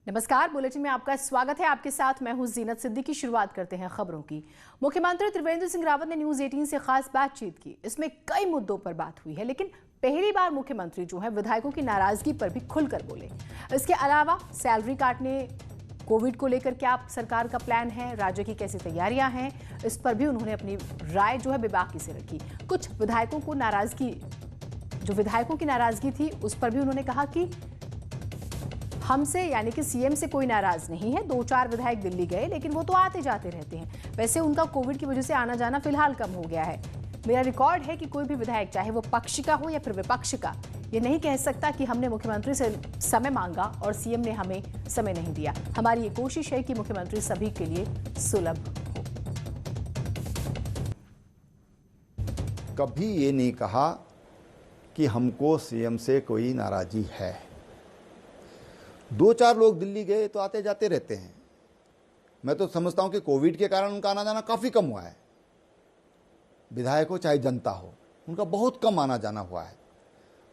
नमस्कार, बुलेटिन में आपका स्वागत है। आपके साथ मैं हूं जीनत सिद्दीकी। शुरुआत करते हैं खबरों की। मुख्यमंत्री त्रिवेंद्र सिंह रावत ने न्यूज 18 से खास बातचीत की। इसमें कई मुद्दों पर बात हुई है, लेकिन पहली बार मुख्यमंत्री जो है विधायकों की नाराजगी पर भी खुलकर बोले। इसके अलावा सैलरी काटने, कोविड को लेकर क्या सरकार का प्लान है, राज्य की कैसी तैयारियां हैं, इस पर भी उन्होंने अपनी राय जो है बेबाकी से रखी। कुछ विधायकों की नाराजगी थी, उस पर भी उन्होंने कहा कि हमसे यानी कि सीएम से कोई नाराज नहीं है। 2-4 विधायक दिल्ली गए, लेकिन वो तो आते जाते रहते हैं। वैसे उनका कोविड की वजह से आना जाना फिलहाल कम हो गया है। मेरा रिकॉर्ड है कि कोई भी विधायक, चाहे वो पक्ष का हो या फिर विपक्ष का, ये नहीं कह सकता कि हमने मुख्यमंत्री से समय मांगा और सीएम ने हमें समय नहीं दिया। हमारी ये कोशिश है कि मुख्यमंत्री सभी के लिए सुलभ हो। कभी ये नहीं कहा कि हमको सीएम से कोई नाराजगी है। 2-4 लोग दिल्ली गए तो आते जाते रहते हैं। मैं तो समझता हूं कि कोविड के कारण उनका आना जाना काफ़ी कम हुआ है। विधायक हो चाहे जनता हो, उनका बहुत कम आना जाना हुआ है।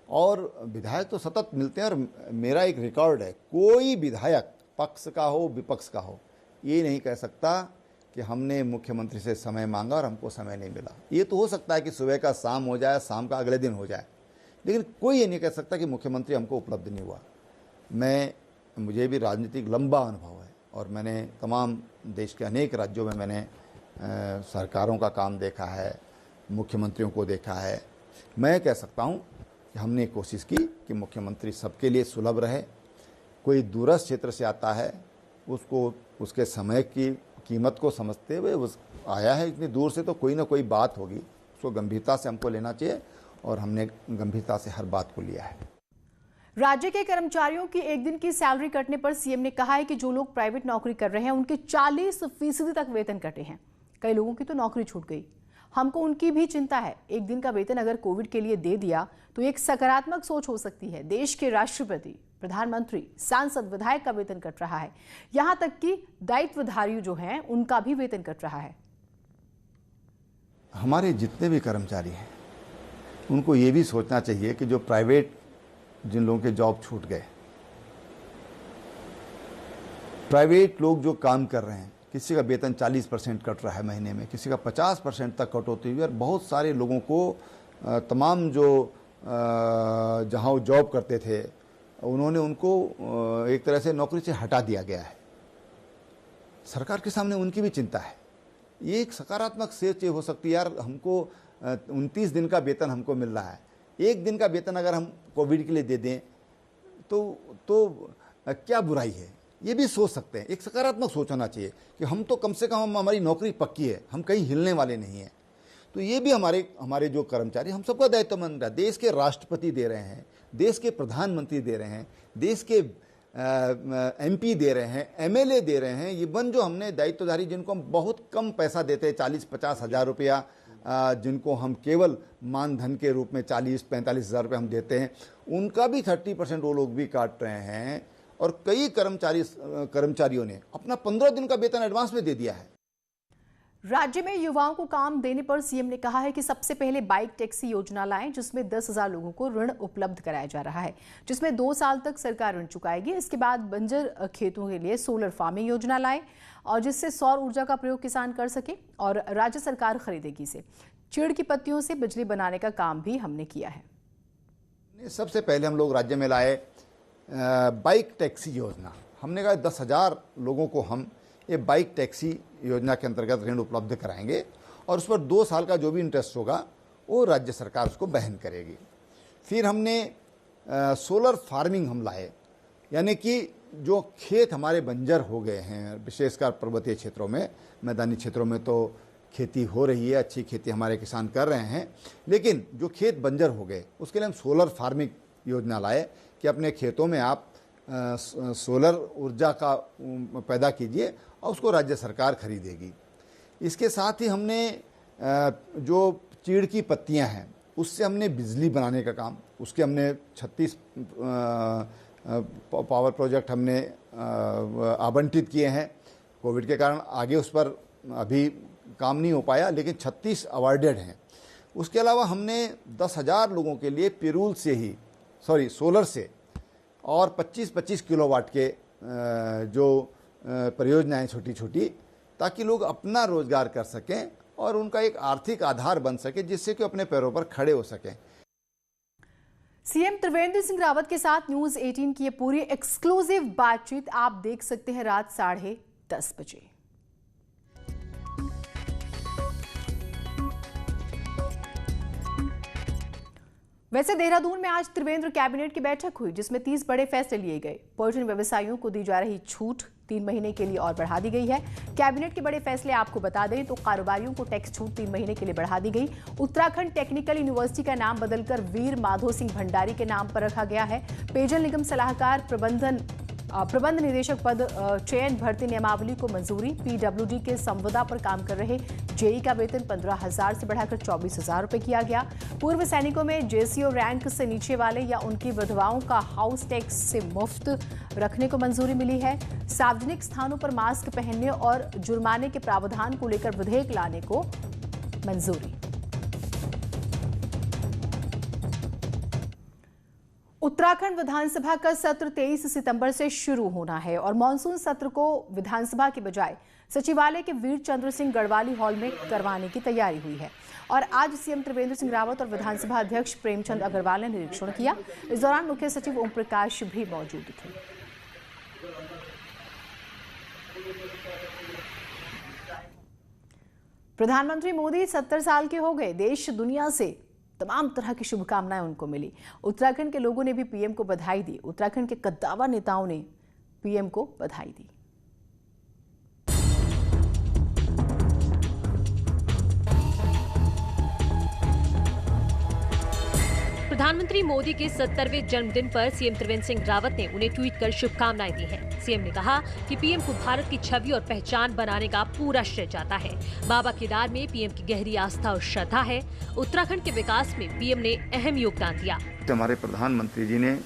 और विधायक तो सतत मिलते हैं। और मेरा एक रिकॉर्ड है, कोई विधायक पक्ष का हो विपक्ष का हो, ये नहीं कह सकता कि हमने मुख्यमंत्री से समय मांगा और हमको समय नहीं मिला। ये तो हो सकता है कि सुबह का शाम हो जाए, शाम का अगले दिन हो जाए, लेकिन कोई ये नहीं कह सकता कि मुख्यमंत्री हमको उपलब्ध नहीं हुआ। मुझे भी राजनीतिक लंबा अनुभव है और मैंने तमाम देश के अनेक राज्यों में मैंने सरकारों का काम देखा है, मुख्यमंत्रियों को देखा है। मैं कह सकता हूं कि हमने कोशिश की कि मुख्यमंत्री सबके लिए सुलभ रहे। कोई दूरस्थ क्षेत्र से आता है, उसको उसके समय की कीमत को समझते हुए उस आया है इतनी दूर से, तो कोई ना कोई बात होगी, उसको गंभीरता से हमको लेना चाहिए और हमने गंभीरता से हर बात को लिया है। राज्य के कर्मचारियों की एक दिन की सैलरी कटने पर सीएम ने कहा है कि जो लोग प्राइवेट नौकरी कर रहे हैं उनके 40% तक वेतन कटे हैं। कई लोगों की तो नौकरी छूट गई। हमको उनकी भी चिंता है। एक दिन का वेतन अगर कोविड के लिए दे दिया तो एक सकारात्मक सोच हो सकती है। देश के राष्ट्रपति, प्रधानमंत्री, सांसद, विधायक का वेतन कट रहा है। यहां तक कि दायित्वधारी जो हैं उनका भी वेतन कट रहा है। हमारे जितने भी कर्मचारी हैं उनको ये भी सोचना चाहिए कि जो प्राइवेट, जिन लोगों के जॉब छूट गए, प्राइवेट लोग जो काम कर रहे हैं, किसी का वेतन 40% कट रहा है महीने में, किसी का 50% तक कटौती हुई। और बहुत सारे लोगों को तमाम जो जहां वो जॉब करते थे उन्होंने उनको एक तरह से नौकरी से हटा दिया गया है। सरकार के सामने उनकी भी चिंता है। ये एक सकारात्मक सोच हो सकती है, यार हमको 29 दिन का वेतन हमको मिल रहा है, एक दिन का वेतन अगर हम कोविड के लिए दे दें तो क्या बुराई है, ये भी सोच सकते हैं। एक सकारात्मक सोच होना चाहिए कि हम तो कम से कम हमारी नौकरी पक्की है, हम कहीं हिलने वाले नहीं हैं। तो ये भी हमारे जो कर्मचारी, हम सबका दायित्वमंद है। देश के राष्ट्रपति दे रहे हैं, देश के प्रधानमंत्री दे रहे हैं, देश के एमपी दे रहे हैं, एमएलए दे रहे हैं। ये बन जो हमने दायित्वधारी, जिनको हम बहुत कम पैसा देते हैं, 40-50 हज़ार रुपया, जिनको हम केवल मानधन के रूप में 40-45 हज़ार रुपये हम देते हैं, उनका भी 30% वो लोग भी काट रहे हैं। और कई कर्मचारियों ने अपना 15 दिन का वेतन एडवांस में दे दिया है। राज्य में युवाओं को काम देने पर सीएम ने कहा है कि सबसे पहले बाइक टैक्सी योजना लाएं, जिसमें 10,000 लोगों को ऋण उपलब्ध कराया जा रहा है, जिसमें 2 साल तक सरकार ऋण चुकाएगी। इसके बाद बंजर खेतों के लिए सोलर फार्मिंग योजना लाएं और जिससे सौर ऊर्जा का प्रयोग किसान कर सके और राज्य सरकार खरीदेगी इसे। चीड़ की पत्तियों से बिजली बनाने का काम भी हमने किया है। सबसे पहले हम लोग राज्य में लाए बाइक टैक्सी योजना। हमने कहा 10,000 लोगों को हम ये बाइक टैक्सी योजना के अंतर्गत ऋण उपलब्ध कराएंगे और उस पर 2 साल का जो भी इंटरेस्ट होगा वो राज्य सरकार उसको वहन करेगी। फिर हमने सोलर फार्मिंग हम लाए, यानी कि जो खेत हमारे बंजर हो गए हैं, विशेषकर पर्वतीय क्षेत्रों में, मैदानी क्षेत्रों में तो खेती हो रही है, अच्छी खेती हमारे किसान कर रहे हैं, लेकिन जो खेत बंजर हो गए उसके लिए हम सोलर फार्मिंग योजना लाए कि अपने खेतों में आप सोलर ऊर्जा का पैदा कीजिए और उसको राज्य सरकार खरीदेगी। इसके साथ ही हमने जो चीड़ की पत्तियां हैं उससे हमने बिजली बनाने का काम, उसके हमने 36 पावर प्रोजेक्ट हमने आवंटित किए हैं। कोविड के कारण आगे उस पर अभी काम नहीं हो पाया, लेकिन 36 अवार्डेड हैं। उसके अलावा हमने 10,000 लोगों के लिए पिरूल से ही सोलर से और 25-25 किलोवाट के जो परियोजनाएं छोटी छोटी, ताकि लोग अपना रोजगार कर सकें और उनका एक आर्थिक आधार बन सके, जिससे कि अपने पैरों पर खड़े हो सकें। सीएम त्रिवेंद्र सिंह रावत के साथ न्यूज 18 की ये पूरी एक्सक्लूसिव बातचीत आप देख सकते हैं रात 10:30 बजे। वैसे देहरादून में आज त्रिवेंद्र कैबिनेट की बैठक हुई, जिसमें 30 बड़े फैसले लिए गए। पर्यटन व्यवसायियों को दी जा रही छूट 3 महीने के लिए और बढ़ा दी गई है। कैबिनेट के बड़े फैसले आपको बता दें तो कारोबारियों को टैक्स छूट 3 महीने के लिए बढ़ा दी गई। उत्तराखंड टेक्निकल यूनिवर्सिटी का नाम बदलकर वीर माधो सिंह भंडारी के नाम पर रखा गया है। पेयजल निगम सलाहकार प्रबंध निदेशक पद चयन भर्ती नियमावली को मंजूरी। पीडब्ल्यूडी के संविदा पर काम कर रहे जेई का वेतन 15,000 से बढ़ाकर 24,000 रुपए किया गया। पूर्व सैनिकों में जेसीओ रैंक से नीचे वाले या उनकी विधवाओं का हाउस टैक्स से मुफ्त रखने को मंजूरी मिली है। सार्वजनिक स्थानों पर मास्क पहनने और जुर्माने के प्रावधान को लेकर विधेयक लाने को मंजूरी। उत्तराखंड विधानसभा का सत्र 23 सितंबर से शुरू होना है और मानसून सत्र को विधानसभा के बजाय सचिवालय के वीर चंद्र सिंह गढ़वाली हॉल में करवाने की तैयारी हुई है। और आज सीएम त्रिवेंद्र सिंह रावत और विधानसभा अध्यक्ष प्रेमचंद अग्रवाल ने निरीक्षण किया। इस दौरान मुख्य सचिव ओम प्रकाश भी मौजूद थे। प्रधानमंत्री मोदी 70 साल के हो गए। देश दुनिया से तमाम तरह की शुभकामनाएं उनको मिली। उत्तराखंड के लोगों ने भी पीएम को बधाई दी। उत्तराखंड के कद्दावर नेताओं ने पीएम को बधाई दी। प्रधानमंत्री मोदी के 70वें जन्मदिन पर सीएम त्रिवेंद्र सिंह रावत ने उन्हें ट्वीट कर शुभकामनाएं दी हैं। सीएम ने कहा कि पीएम को भारत की छवि और पहचान बनाने का पूरा श्रेय जाता है। बाबा केदार में पीएम की गहरी आस्था और श्रद्धा है। उत्तराखंड के विकास में पीएम ने अहम योगदान दिया। हमारे प्रधानमंत्री जी ने,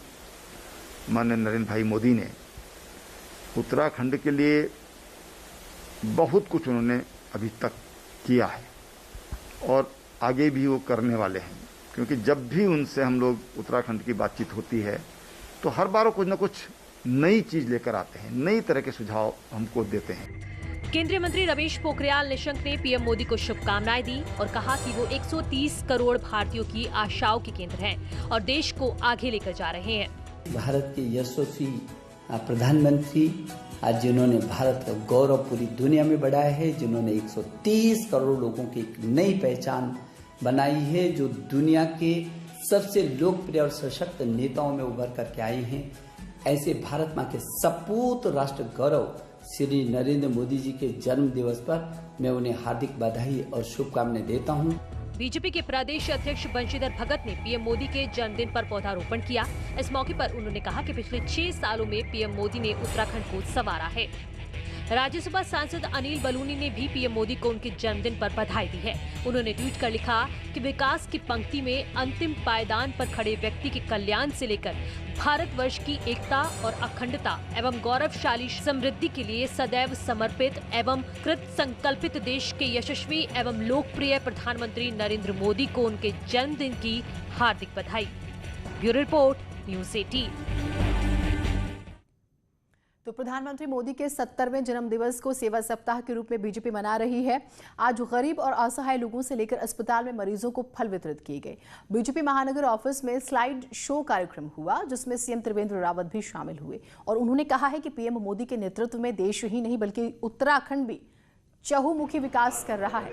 माननीय नरेंद्र भाई मोदी ने उत्तराखंड के लिए बहुत कुछ उन्होंने अभी तक किया है और आगे भी वो करने वाले हैं, क्योंकि जब भी उनसे हम लोग उत्तराखंड की बातचीत होती है तो हर बार कुछ न कुछ नई चीज लेकर आते हैं, नई तरह के सुझाव हमको देते हैं। केंद्रीय मंत्री रमेश पोखरियाल निशंक ने पीएम मोदी को शुभकामनाएं दी और कहा कि वो 130 करोड़ भारतीयों की आशाओं के केंद्र हैं और देश को आगे लेकर जा रहे हैं। भारत के यशस्वी प्रधानमंत्री आज जिन्होंने भारत का गौरव पूरी दुनिया में बढ़ाया है, जिन्होंने 130 करोड़ लोगों की एक नई पहचान बनाई है, जो दुनिया के सबसे लोकप्रिय और सशक्त नेताओं में उभर करके आए हैं, ऐसे भारत मां के सपूत राष्ट्र गौरव श्री नरेंद्र मोदी जी के जन्म दिवस पर मैं उन्हें हार्दिक बधाई और शुभकामनाएं देता हूं। बीजेपी के प्रदेश अध्यक्ष बंशीधर भगत ने पीएम मोदी के जन्मदिन पर पौधारोपण किया। इस मौके पर उन्होंने कहा कि पिछले 6 सालों में पीएम मोदी ने उत्तराखंड को संवारा है। राज्यसभा सांसद अनिल बलूनी ने भी पीएम मोदी को उनके जन्मदिन पर बधाई दी है। उन्होंने ट्वीट कर लिखा कि विकास की पंक्ति में अंतिम पायदान पर खड़े व्यक्ति के कल्याण से लेकर भारतवर्ष की एकता और अखंडता एवं गौरवशाली समृद्धि के लिए सदैव समर्पित एवं कृत संकल्पित देश के यशस्वी एवं लोकप्रिय प्रधानमंत्री नरेंद्र मोदी को उनके जन्मदिन की हार्दिक बधाई। Bureau report, news 18। तो प्रधानमंत्री मोदी के 70वें जन्मदिवस को सेवा सप्ताह के रूप में बीजेपी मना रही है। आज गरीब और असहाय लोगों से लेकर अस्पताल में मरीजों को फल वितरित किए गए। बीजेपी महानगर ऑफिस में स्लाइड शो कार्यक्रम हुआ, जिसमें सीएम त्रिवेंद्र रावत भी शामिल हुए और उन्होंने कहा है कि पीएम मोदी के नेतृत्व में देश ही नहीं बल्कि उत्तराखंड भी चहुमुखी विकास कर रहा है।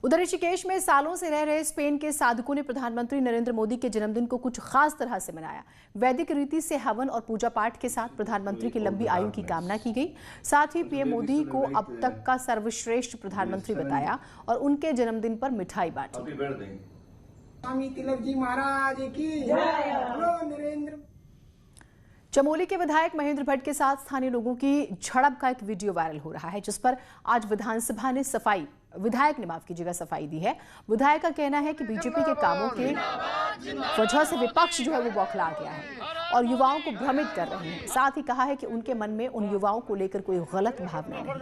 उधर ऋषिकेश में सालों से रह रहे स्पेन के साधकों ने प्रधानमंत्री नरेंद्र मोदी के जन्मदिन को कुछ खास तरह से मनाया। वैदिक रीति से हवन और पूजा पाठ के साथ प्रधानमंत्री की लंबी आयु की कामना की गई। साथ ही पीएम मोदी को अब तक का सर्वश्रेष्ठ प्रधानमंत्री बताया और उनके जन्मदिन पर मिठाई बांटी। स्वामी तिलक जी महाराज की जय। चमोली के विधायक महेंद्र भट्ट के साथ स्थानीय लोगों की झड़प का एक वीडियो वायरल हो रहा है, जिस पर आज विधानसभा ने विधायक ने सफाई दी है। विधायक का कहना है कि बीजेपी के कामों के वजह से विपक्ष जो है वो बौखला गया है और युवाओं को भ्रमित कर रहे हैं। साथ ही कहा है कि उनके मन में उन युवाओं को लेकर कोई गलत भावना नहीं।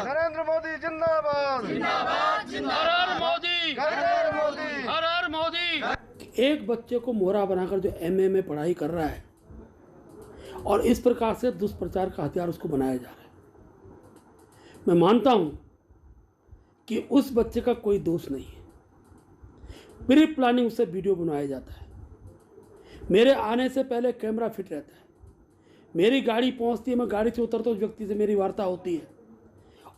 नरेंद्र मोदी जिंदाबाद, जिंदाबाद, जिंदाबाद मोदी। एक बच्चे को मोहरा बनाकर जो एमए में पढ़ाई कर रहा है और इस प्रकार से दुष्प्रचार का हथियार उसको बनाया जा रहा है। मैं मानता हूं कि उस बच्चे का कोई दोष नहीं है, प्री प्लानिंग से वीडियो बनवाया जाता है। मेरे आने से पहले कैमरा फिट रहता है, मेरी गाड़ी पहुंचती है, मैं गाड़ी से उतरता हूँ, उस व्यक्ति से मेरी वार्ता होती है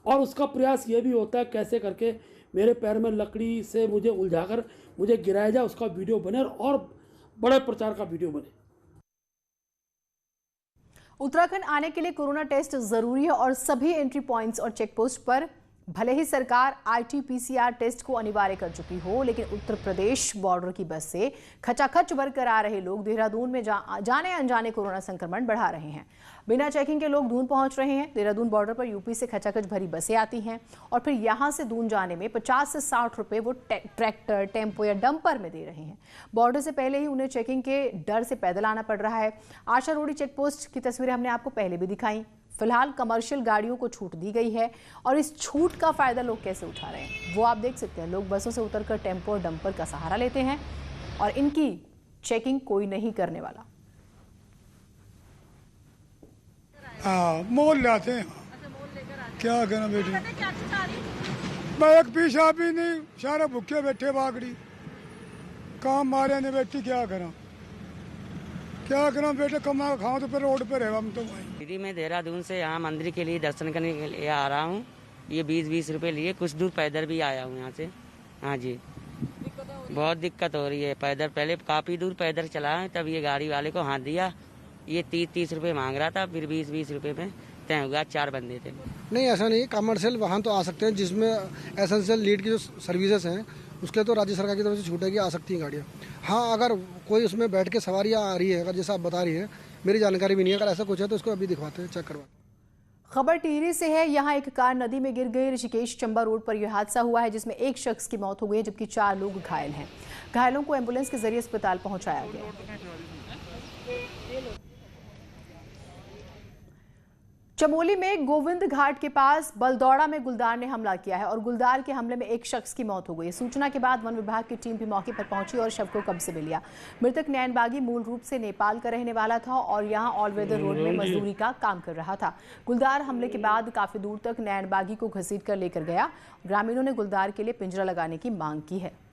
और उसका प्रयास ये भी होता है कैसे करके मेरे पैर में लकड़ी से मुझे उलझाकर मुझे गिराया जाए, उसका वीडियो बने और बड़े प्रचार का वीडियो बने। उत्तराखंड आने के लिए कोरोना टेस्ट जरूरी है और सभी एंट्री पॉइंट्स और चेक पोस्ट पर भले ही सरकार RT-PCR टेस्ट को अनिवार्य कर चुकी हो, लेकिन उत्तर प्रदेश बॉर्डर की बस से खचाखच भरकर आ रहे लोग देहरादून में जाने अनजाने कोरोना संक्रमण बढ़ा रहे हैं। बिना चेकिंग के लोग दून पहुंच रहे हैं। देहरादून बॉर्डर पर यूपी से खचाखच भरी बसें आती हैं और फिर यहां से दून जाने में 50 से 60 रुपए वो ट्रैक्टर, टेम्पो या डंपर में दे रहे हैं। बॉर्डर से पहले ही उन्हें चेकिंग के डर से पैदल आना पड़ रहा है। आशा रोडी चेक पोस्ट की तस्वीरें हमने आपको पहले भी दिखाई। फिलहाल कमर्शियल गाड़ियों को छूट दी गई है और इस छूट का फायदा लोग कैसे उठा रहे हैं वो आप देख सकते हैं। लोग बसों से उतरकर टेम्पो और डंपर का सहारा लेते हैं और इनकी चेकिंग कोई नहीं करने वाला। हाँ, मोल लाते हैं। क्या करना बेटी, मैं एक पीछा भी नहीं, सारे भूखे बैठे बागड़ी, काम मारे नहीं बेटी, क्या करा बेटे, कमा खाओ तो फिर रोड पे रहे हम तो भाई। दीदी मैं देहरादून से यहाँ मंदिर के लिए दर्शन करने के लिए आ रहा हूँ। ये 20-20 रुपए लिए, कुछ दूर पैदल भी आया हूँ यहाँ से। हाँ जी, बहुत दिक्कत हो रही है पैदल। पहले काफ़ी दूर पैदल चला है, तब ये गाड़ी वाले को हाथ दिया, ये 30-30 रुपए मांग रहा था, फिर 20-20 रुपए में तय हुआ। 4 बंदे थे। नहीं ऐसा नहीं, कमर्शियल वाहन तो आ सकते हैं जिसमें एसेंशियल नीड की जो सर्विसेज हैं उसके तो राज्य सरकार की तरफ से छूटेगी, आ सकती हैं गाड़ियाँ। हाँ, अगर कोई उसमें बैठ के सवारियाँ आ रही है, अगर जैसा आप बता रही हैं, मेरी जानकारी भी नहीं है, अगर ऐसा कुछ है तो उसको अभी दिखवाते हैं, चेक करवाते हैं। खबर टिहरी से है। यहाँ एक कार नदी में गिर गई। ऋषिकेश चंबा रोड पर यह हादसा हुआ है जिसमें एक शख्स की मौत हो गई जबकि 4 लोग घायल हैं। घायलों को एम्बुलेंस के जरिए अस्पताल पहुंचाया गया। चमोली में गोविंद घाट के पास बलदौड़ा में गुलदार ने हमला किया है और गुलदार के हमले में एक शख्स की मौत हो गई। सूचना के बाद वन विभाग की टीम भी मौके पर पहुंची और शव को कब्जे में लिया। मृतक नैनबागी मूल रूप से नेपाल का रहने वाला था और यहां ऑलवेदर रोड में मजदूरी का काम कर रहा था। गुलदार हमले के बाद काफी दूर तक नैनबागी को घसीट कर लेकर गया। ग्रामीणों ने गुलदार के लिए पिंजरा लगाने की मांग की है।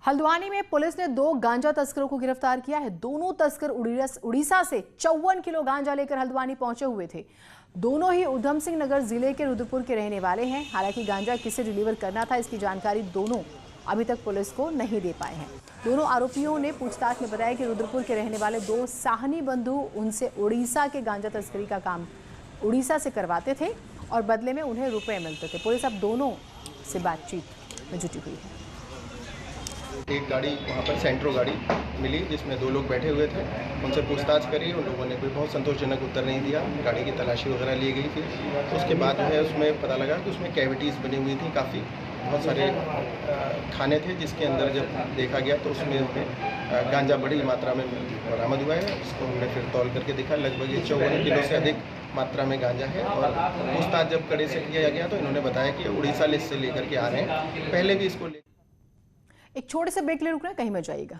हल्द्वानी में पुलिस ने 2 गांजा तस्करों को गिरफ्तार किया है। दोनों तस्कर उड़ीसा से 54 किलो गांजा लेकर हल्द्वानी पहुंचे हुए थे। दोनों ही उधम सिंह नगर जिले के रुद्रपुर के रहने वाले हैं। हालांकि गांजा किसे डिलीवर करना था इसकी जानकारी दोनों अभी तक पुलिस को नहीं दे पाए हैं। दोनों आरोपियों ने पूछताछ में बताया कि रुद्रपुर के रहने वाले 2 साहनी बंधु उनसे उड़ीसा के गांजा तस्करी का काम उड़ीसा से करवाते थे और बदले में उन्हें रुपए मिलते थे। पुलिस अब दोनों से बातचीत में जुटी हुई है। एक गाड़ी वहाँ पर सेंट्रो गाड़ी मिली जिसमें 2 लोग बैठे हुए थे। उनसे पूछताछ करी, उन लोगों ने कोई बहुत संतोषजनक उत्तर नहीं दिया। गाड़ी की तलाशी वगैरह ली गई थी। उसके बाद जो है उसमें पता लगा कि उसमें कैविटीज़ बनी हुई थी, काफ़ी बहुत सारे खाने थे जिसके अंदर जब देखा गया तो उसमें गांजा बड़ी मात्रा में बरामद हुआ है। उसको हमने फिर तौल करके देखा, लगभग 54 किलो से अधिक मात्रा में गांजा है। और पूछताछ जब कड़े से किया गया तो इन्होंने बताया कि उड़ीसा लिस्ट से लेकर के आ रहे हैं, पहले भी इसको। एक छोटे से ब्रेक ले रुकना, कहीं मत जाइएगा।